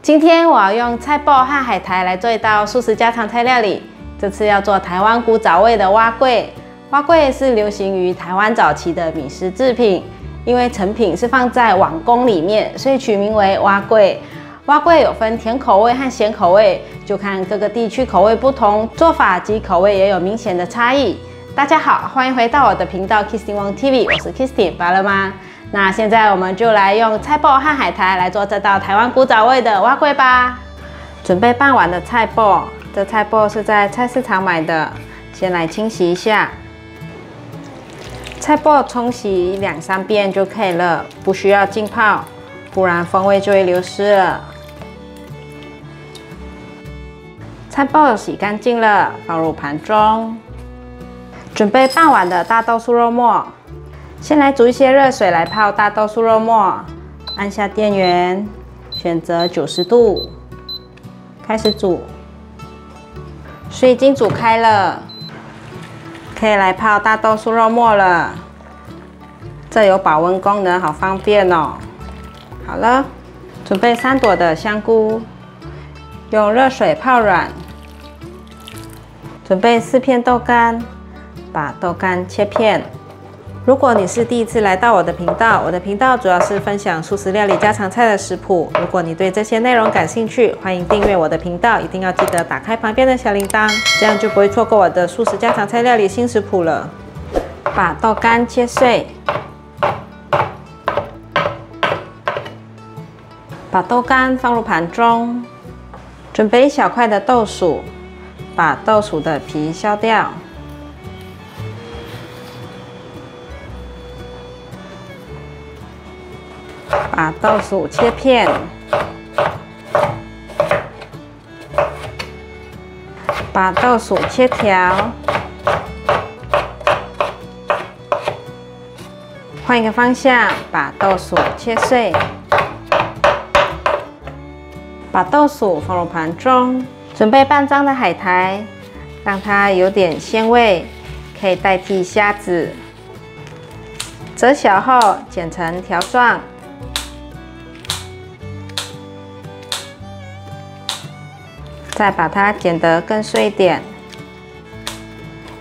今天我要用菜脯和海苔来做一道素食家常菜料理。这次要做台湾古早味的蛙粿。蛙粿是流行于台湾早期的米食制品，因为成品是放在碗公里面，所以取名为蛙粿。蛙粿有分甜口味和咸口味，就看各个地区口味不同，做法及口味也有明显的差异。大家好，欢迎回到我的频道 Kistin Wong TV， 我是 Kistin， 饱了吗？那现在我们就来用菜脯和海苔来做这道台湾古早味的蛙粿吧。准备半碗的菜脯，这菜脯是在菜市场买的，先来清洗一下。菜脯冲洗2-3遍就可以了，不需要浸泡，不然风味就会流失了。菜脯洗干净了，放入盘中。准备半碗的大豆酥肉末。先来煮一些热水来泡大豆酥肉末，按下电源，选择90度，开始煮。水已经煮开了，可以来泡大豆酥肉末了。这有保温功能，好方便哦。好了，准备3朵的香菇，用热水泡软。准备4片豆干，把豆干切片。如果你是第一次来到我的频道，我的频道主要是分享素食料理家常菜的食谱。如果你对这些内容感兴趣，欢迎订阅我的频道，一定要记得打开旁边的小铃铛，这样就不会错过我的素食家常菜料理新食谱了。把豆干切碎，把豆干放入盘中，准备1小块的豆薯，把豆薯的皮削掉。把豆薯切片，把豆薯切条，换一个方向，把豆薯切碎，把豆薯放入盘中。准备半张的海苔，让它有点鲜味，可以代替虾子。折小后剪成条状。再把它剪得更碎一点。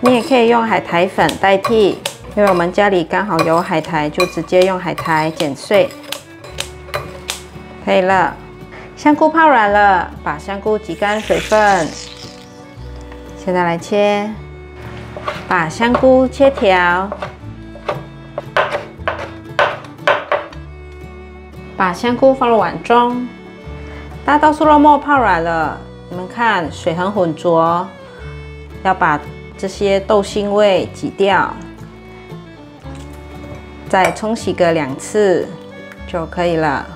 你也可以用海苔粉代替，因为我们家里刚好有海苔，就直接用海苔剪碎。可以了，香菇泡软了，把香菇挤干水分。现在来切，把香菇切条，把香菇放入碗中。大豆酥肉末泡软了。你们看，水很浑浊，要把这些豆腥味挤掉，再冲洗个2次就可以了。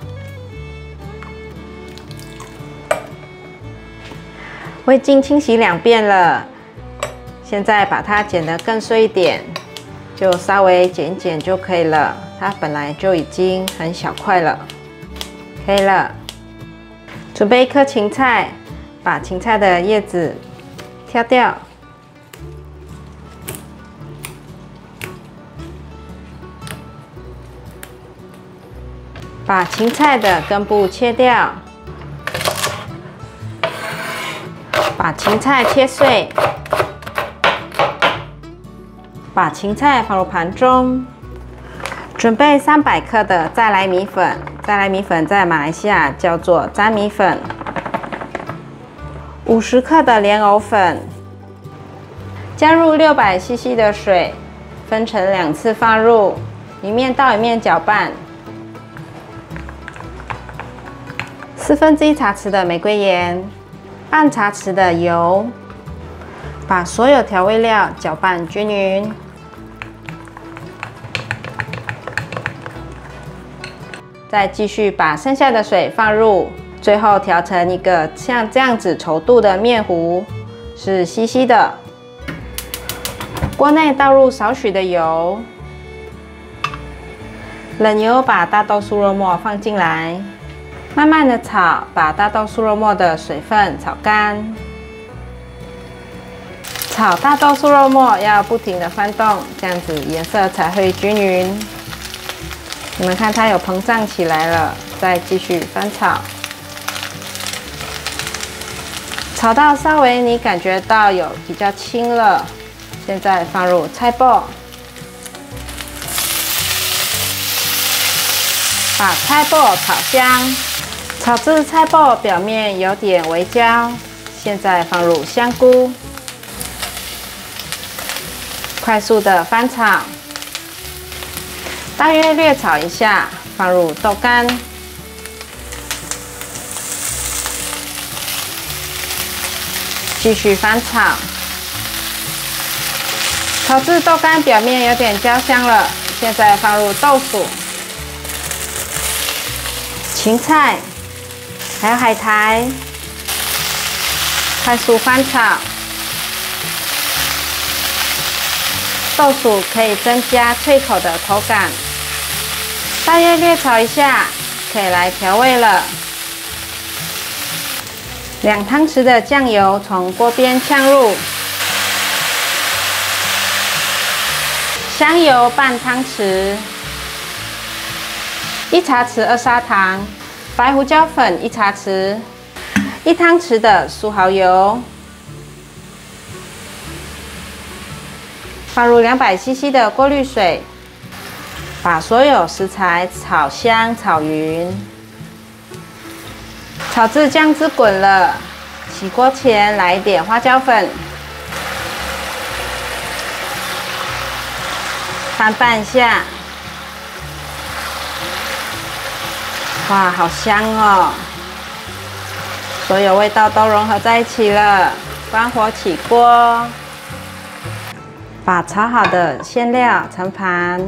我已经清洗2遍了，现在把它剪得更碎一点，就稍微剪一剪就可以了。它本来就已经很小块了，可以了。准备1颗芹菜。把芹菜的叶子挑掉，把芹菜的根部切掉，把芹菜切碎，把芹菜放入盘中。准备300克的再来米粉，再来米粉在马来西亚叫做粘米粉。50克的莲藕粉，加入600 cc 的水，分成2次放入，一面倒一面搅拌。1/4茶匙的玫瑰盐，半茶匙的油，把所有调味料搅拌均匀。再继续把剩下的水放入。最后调成一个像这样子稠度的面糊，是稀稀的。锅内倒入少许的油，冷油把大豆酥肉末放进来，慢慢的炒，把大豆酥肉末的水分炒干。炒大豆酥肉末要不停的翻动，这样子颜色才会均匀。你们看它有膨胀起来了，再继续翻炒。炒到稍微你感觉到有比较轻了，现在放入菜脯，把菜脯炒香，炒至菜脯表面有点微焦，现在放入香菇，快速的翻炒，大约略炒一下，放入豆干。 继续翻炒，炒至豆干表面有点焦香了。现在放入豆腐、芹菜，还有海苔，快速翻炒。豆腐可以增加脆口的口感。大约略炒一下，可以来调味了。 2汤匙的酱油从锅边呛入，香油半汤匙，1茶匙二砂糖，白胡椒粉1茶匙，1汤匙的素蚝油，放入200 CC 的过滤水，把所有食材炒香炒匀。 炒至酱汁滚了，起锅前来一点花椒粉，翻拌下。哇，好香哦！所有味道都融合在一起了。关火起锅，把炒好的馅料盛盘。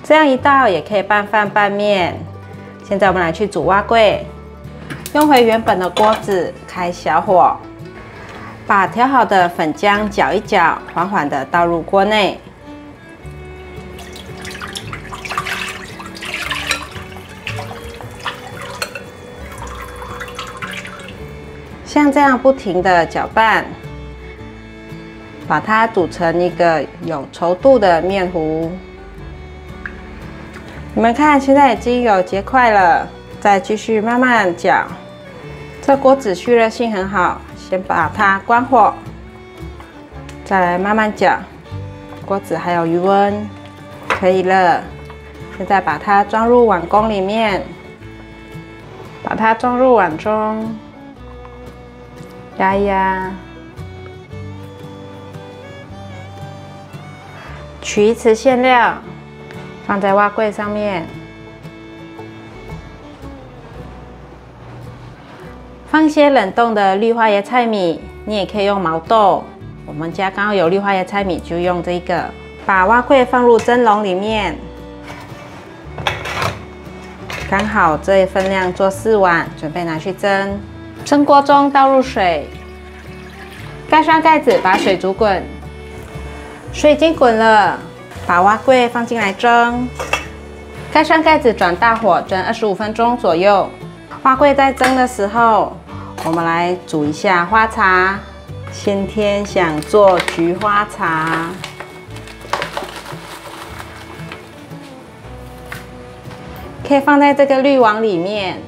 这样一道也可以拌饭拌面。 现在我们来去煮蛙桂，用回原本的锅子，开小火，把调好的粉浆搅一搅，缓缓的倒入锅内。像这样不停的搅拌，把它煮成一个有稠度的面糊。 你们看，现在已经有结块了，再继续慢慢搅。这锅子蓄热性很好，先把它关火，再来慢慢搅。锅子还有余温，可以了。现在把它装入碗公里面，把它装入碗中，压一压，取一匙馅料。 放在蛙桂上面，放一些冷冻的绿花椰菜米，你也可以用毛豆。我们家刚好有绿花椰菜米，就用这个。把蛙桂放入蒸笼里面，刚好这一份量做4碗，准备拿去蒸。蒸锅中倒入水，盖上盖子，把水煮滚。水已经滚了。 把蛙桂放进来蒸，盖上盖子，转大火蒸25分钟左右。蛙桂在蒸的时候，我们来煮一下花茶。先天想做菊花茶，可以放在这个滤网里面。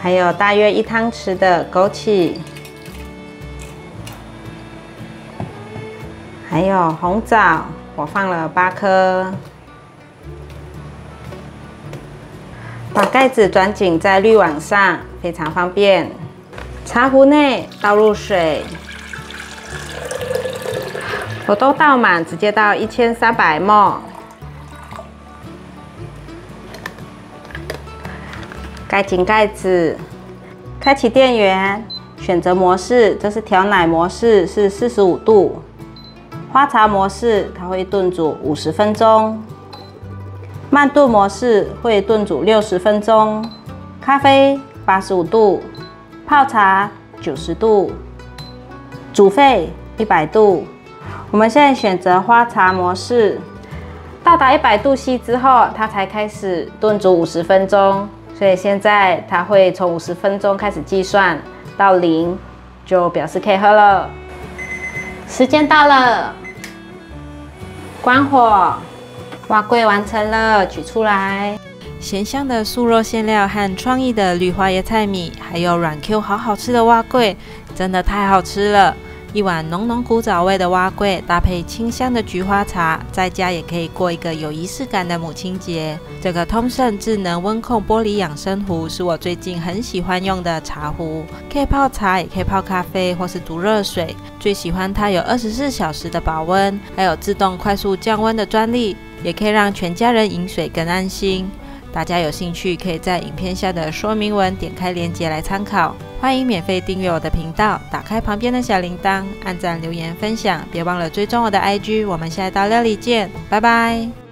还有大约1汤匙的枸杞。 还有红枣，我放了8颗。把盖子转紧在滤网上，非常方便。茶壶内倒入水，我都倒满，直接倒1300 ml。盖紧盖子，开启电源，选择模式，这是调奶模式，是45度。 花茶模式，它会炖煮50分钟；慢炖模式会炖煮60分钟；咖啡85度，泡茶90度，煮沸100度。我们现在选择花茶模式，到达100度C 之后，它才开始炖煮50分钟。所以现在它会从50分钟开始计算到0，就表示可以喝了。时间到了。 关火，蛙桂完成了，取出来。咸香的素肉馅料和创意的绿花椰菜米，还有软 Q 好吃的蛙粿，真的太好吃了！一碗浓浓古早味的蛙粿，搭配清香的菊花茶，在家也可以过一个有仪式感的母亲节。这个通胜智能温控玻璃养生壶是我最近很喜欢用的茶壶，可以泡茶，也可以泡咖啡或是煮热水。最喜欢它有24小时的保温，还有自动快速降温的专利，也可以让全家人饮水更安心。大家有兴趣可以在影片下的说明文点开链接来参考。欢迎免费订阅我的频道，打开旁边的小铃铛，按赞、留言、分享，别忘了追踪我的 IG。我们下一道料理见，拜拜。